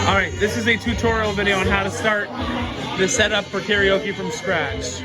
All right, this is a tutorial video on how to start the setup for karaoke from scratch.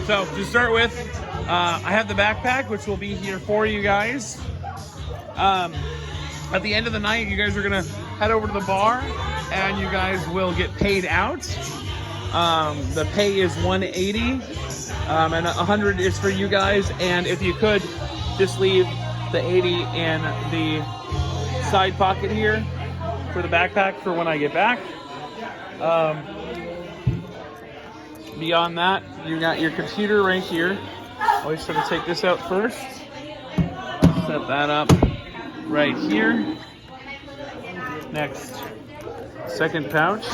So to start with, I have the backpack, which will be here for you guys. At the end of the night, you guys are gonna head over to the bar and you guys will get paid out. The pay is $180 and $100 is for you guys. And if you could, just leave the 80 in the side pocket here for the backpack for when I get back. Beyond that, you got your computer right here. Always try to take this out first. Set that up right here. Next, second pouch.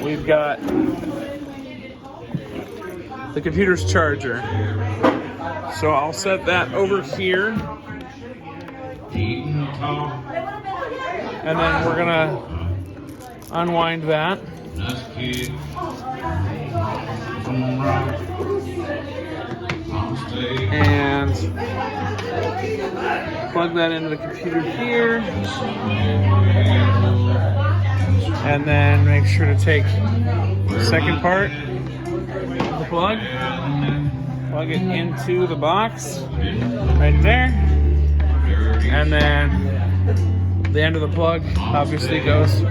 We've got the computer's charger. So I'll set that over here. And then we're gonna unwind that. And plug that into the computer here. And then make sure to take the second part of the plug. Plug it into the box right there. And then the end of the plug obviously goes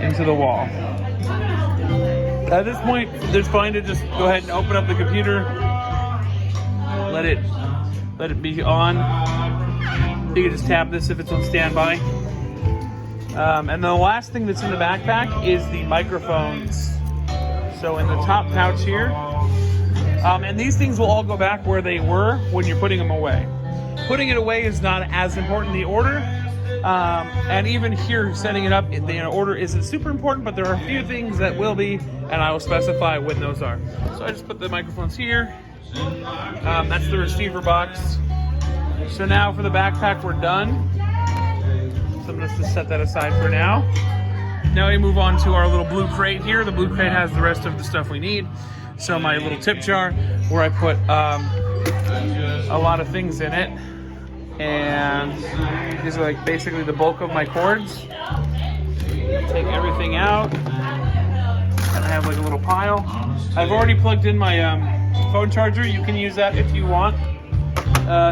into the wall. At this point, it's fine to just go ahead and open up the computer, let it be on. You can just tap this if it's on standby. And the last thing that's in the backpack is the microphones. So in the top pouch here, and these things will all go back where they were when you're putting them away. Putting it away is not as important, the order. And even here, setting it up, the order isn't super important, but there are a few things that will be, and I will specify when those are. So I just put the microphones here. That's the receiver box. So now for the backpack, we're done. So I'm just to set that aside for now. Now we move on to our little blue crate here. The blue crate has the rest of the stuff we need. So my little tip jar where I put a lot of things in it. And these are like basically the bulk of my cords. Take everything out. And I have like a little pile. I've already plugged in my phone charger. You can use that if you want.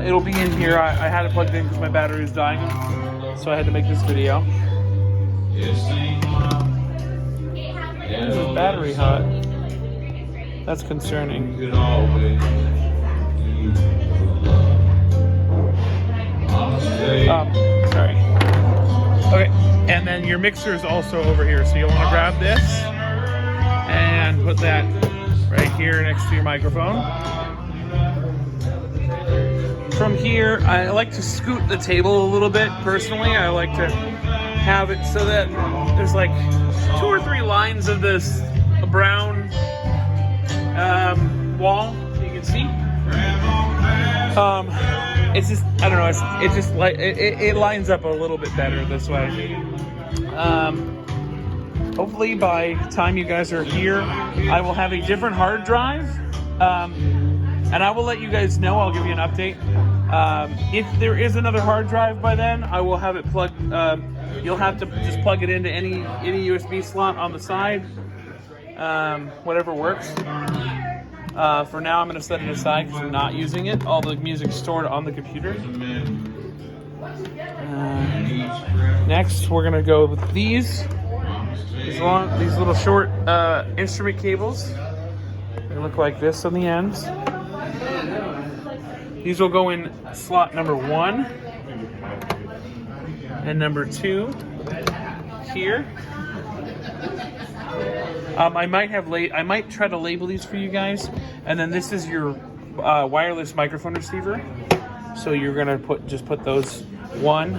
It'll be in here. I had it plugged in because my battery is dying. So I had to make this video. This is battery hot. That's concerning. Sorry. Okay, and then your mixer is also over here. So you'll want to grab this and put that right here next to your microphone. From here, I like to scoot the table a little bit. Personally, I like to have it so that there's like 2 or 3 lines of this brown wall, you can see. It's just, I don't know, it's just like, it lines up a little bit better this way. Hopefully by the time you guys are here, I will have a different hard drive. And I will let you guys know, I'll give you an update. If there is another hard drive by then, I will have it plugged, you'll have to just plug it into any USB slot on the side, whatever works. For now, I'm going to set it aside because I'm not using it. All the music's stored on the computer. Next, we're going to go with these little short instrument cables. They look like this on the ends. These will go in slot number 1 and number 2 here. I might try to label these for you guys. And then this is your wireless microphone receiver. So you're gonna just put those 1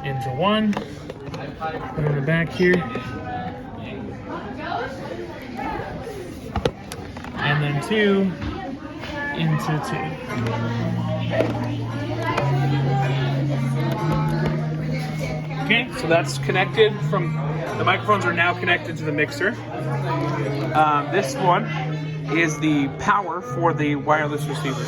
into 1. Put it in the back here. And then 2 into 2. Okay, so that's connected the microphones are now connected to the mixer. This one is the power for the wireless receiver.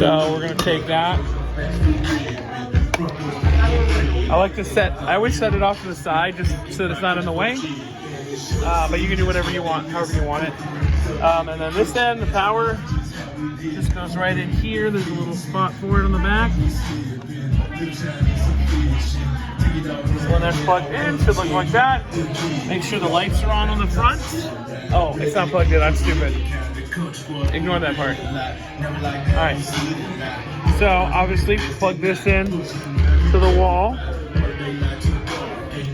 So we're gonna take that. I always set it off to the side just so that it's not in the way. But you can do whatever you want, however you want it. And then this end, the power, just goes right in here. There's a little spot for it on the back. So when that's plugged in, should look like that. Make sure the lights are on the front. Oh, it's not plugged in, I'm stupid. Ignore that part. Alright. So obviously plug this in to the wall.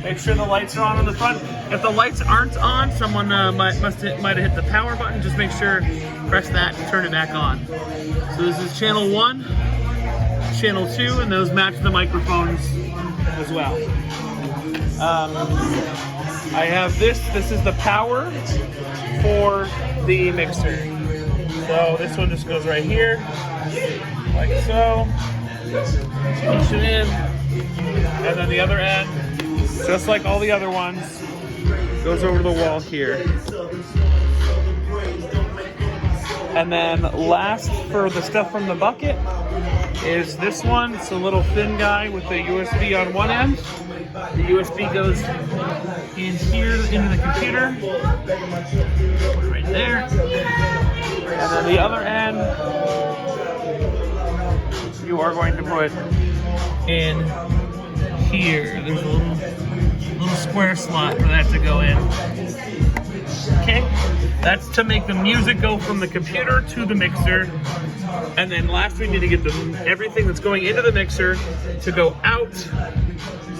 Make sure the lights are on the front. If the lights aren't on, someone might have hit the power button. Just make sure, press that and turn it back on. So this is channel 1, channel 2, and those match the microphones as well. I have this is the power for the mixer. So this one just goes right here, like so. Push it in, and then the other end, just like all the other ones, goes over the wall here. And then last for the stuff from the bucket is this one. It's a little thin guy with the USB on one end. The USB goes in here into the computer, right there. And then the other end, you are going to put in here. There's a little square slot for that to go in. Okay, that's to make the music go from the computer to the mixer. And then last we need to get everything that's going into the mixer to go out.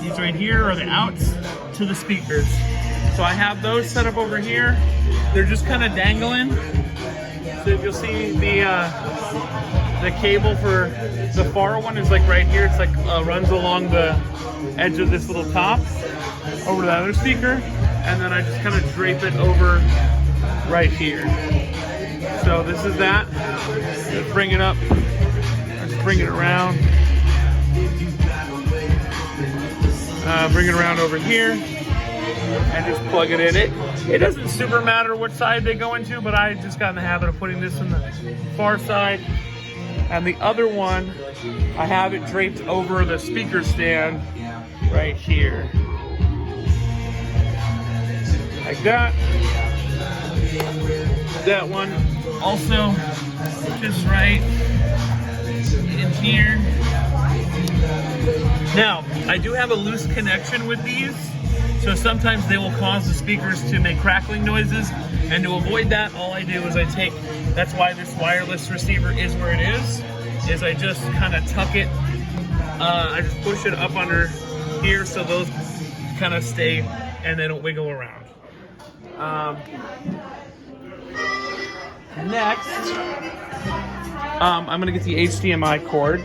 These right here are the outs to the speakers. So I have those set up over here. They're just kind of dangling. So if you'll see the cable for the far one is like right here. It's like runs along the edge of this little top over to the other speaker, and then I just kind of drape it over right here. So this is that. Just bring it up. Just bring it around. Bring it around over here and just plug it in. It doesn't super matter what side they go into, but I just got in the habit of putting this in the far side. And the other one, I have it draped over the speaker stand right here. Like that. That one also just right in here. Now, I do have a loose connection with these, so sometimes they will cause the speakers to make crackling noises, and to avoid that, all I do is that's why this wireless receiver is where it is I just kind of tuck it, I just push it up under here so those kind of stay and they don't wiggle around. Next, I'm gonna get the HDMI cord.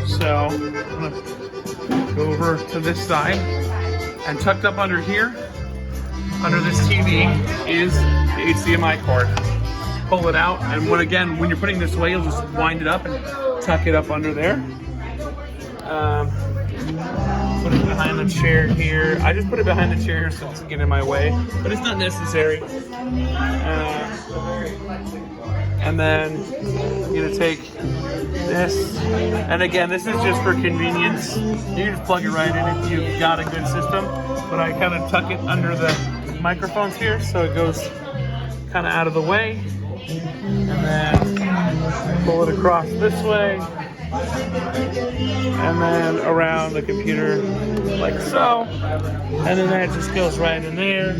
So I'm gonna go over to this side, and tucked up under here, under this TV, is the HDMI cord. Pull it out, and when you're putting this away, you'll just wind it up and tuck it up under there. Put it behind the chair here. I just put it behind the chair so it doesn't get in my way, but it's not necessary. And then you're gonna take this, and again, this is just for convenience. You can just plug it right in if you've got a good system, but I kind of tuck it under the microphones here so it goes kind of out of the way, and then pull it across this way, and then around the computer like so, and then that just goes right in there.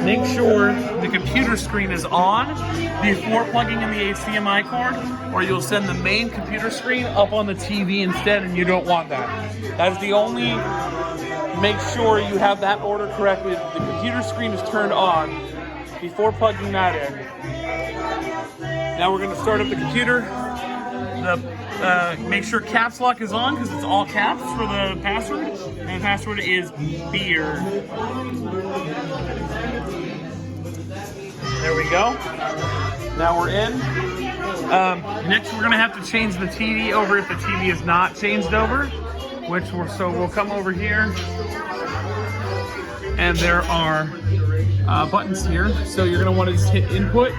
Make sure the computer screen is on before plugging in the HDMI cord, or you'll send the main computer screen up on the TV instead, and you don't want that. That's the only, make sure you have that order correctly. The computer screen is turned on before plugging that in. Now we're going to start up the computer. Make sure caps lock is on because it's all caps for the password, and the password is beer. There we go. Now we're in. Next, we're gonna have to change the TV over if the TV is not changed over, so we'll come over here, and there are buttons here. So you're gonna want to just hit input.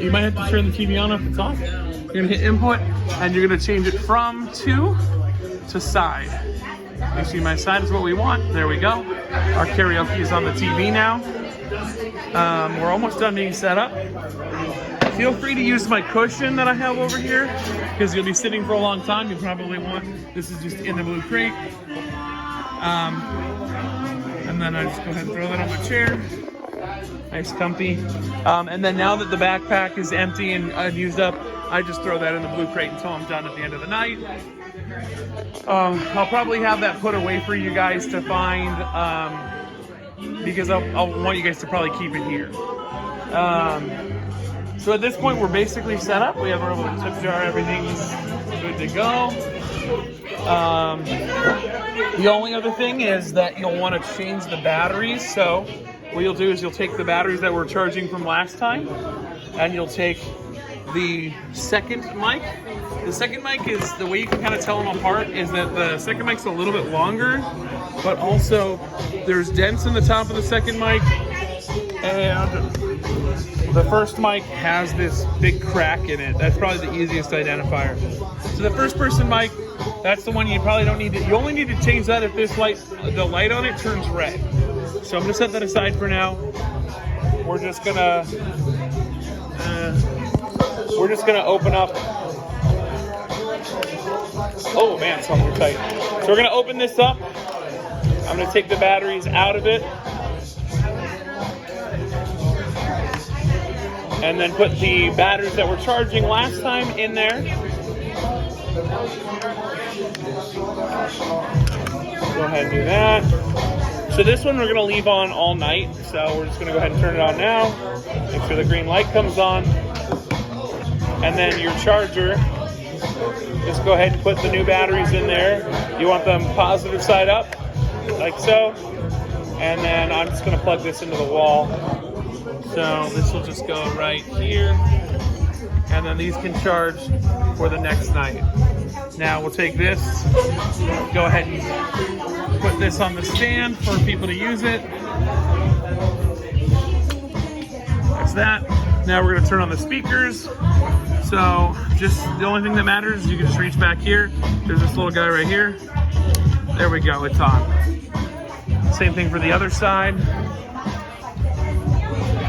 You might have to turn the TV on if it's off. You're gonna hit input, and you're gonna change it from to side. You see my side is what we want. There we go. Our karaoke is on the TV now. We're almost done being set up. Feel free to use my cushion that I have over here, because you'll be sitting for a long time. You probably want, this is just in the blue crate. And then I just go ahead and throw that on my chair. Nice comfy. And then now that the backpack is empty and used up, I just throw that in the blue crate until I'm done at the end of the night. I'll probably have that put away for you guys to find, because I'll want you guys to probably keep it here. So at this point, we're basically set up. We have our little tip jar, everything's good to go. The only other thing is that you'll want to change the batteries. So what you'll do is you'll take the batteries that we're charging from last time, and you'll take the second mic. The second mic is, the way you can kind of tell them apart is that the second mic's a little bit longer, but also there's dents in the top of the second mic, and the first mic has this big crack in it. That's probably the easiest identifier. So the first person mic, that's the one you probably don't need to, you only need to change that if this light, the light on it turns red. So I'm gonna set that aside for now. We're just gonna open up. Oh man, it's something tight. So we're gonna open this up. I'm gonna take the batteries out of it, and then put the batteries that we're charging last time in there. Go ahead and do that. So this one we're gonna leave on all night. So we're just gonna go ahead and turn it on now. Make sure the green light comes on. And then your charger, just go ahead and put the new batteries in there. You want them positive side up, like so. And then I'm just gonna plug this into the wall. So this will just go right here. And then these can charge for the next night. Now we'll take this, go ahead and put this on the stand for people to use it. That's that. Now we're gonna turn on the speakers. So just the only thing that matters is you can just reach back here. There's this little guy right here. There we go, it's on. Same thing for the other side.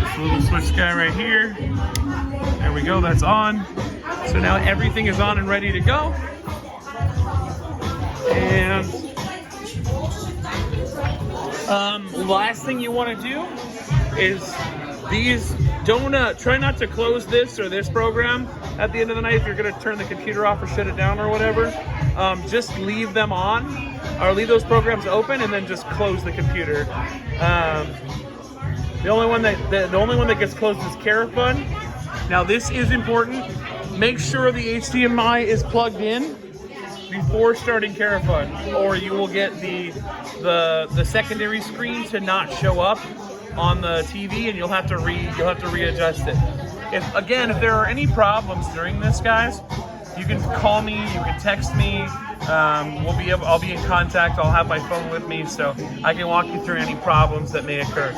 This little switch guy right here. There we go, that's on. So now everything is on and ready to go. And last thing you want to do is these, don't try not to close this or this program at the end of the night if you're going to turn the computer off or shut it down or whatever. Just leave them on, or leave those programs open, and then just close the computer. The only one that gets closed is Carafun. Now this is important. Make sure the HDMI is plugged in before starting Carafun, or you will get the secondary screen to not show up on the TV, and you'll have to readjust it. If there are any problems during this, guys, you can call me, you can text me. I'll be in contact. I'll have my phone with me, so I can walk you through any problems that may occur.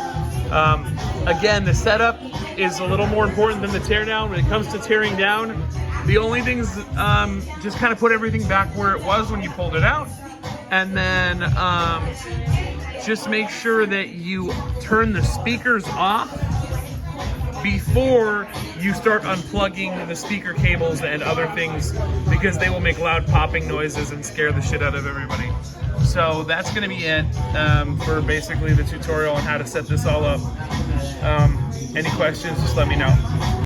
Again, the setup is a little more important than the teardown. When it comes to tearing down, the only things, just kind of put everything back where it was when you pulled it out, and then just make sure that you turn the speakers off before you start unplugging the speaker cables and other things, because they will make loud popping noises and scare the shit out of everybody. So that's going to be it for basically the tutorial on how to set this all up. Any questions, just let me know.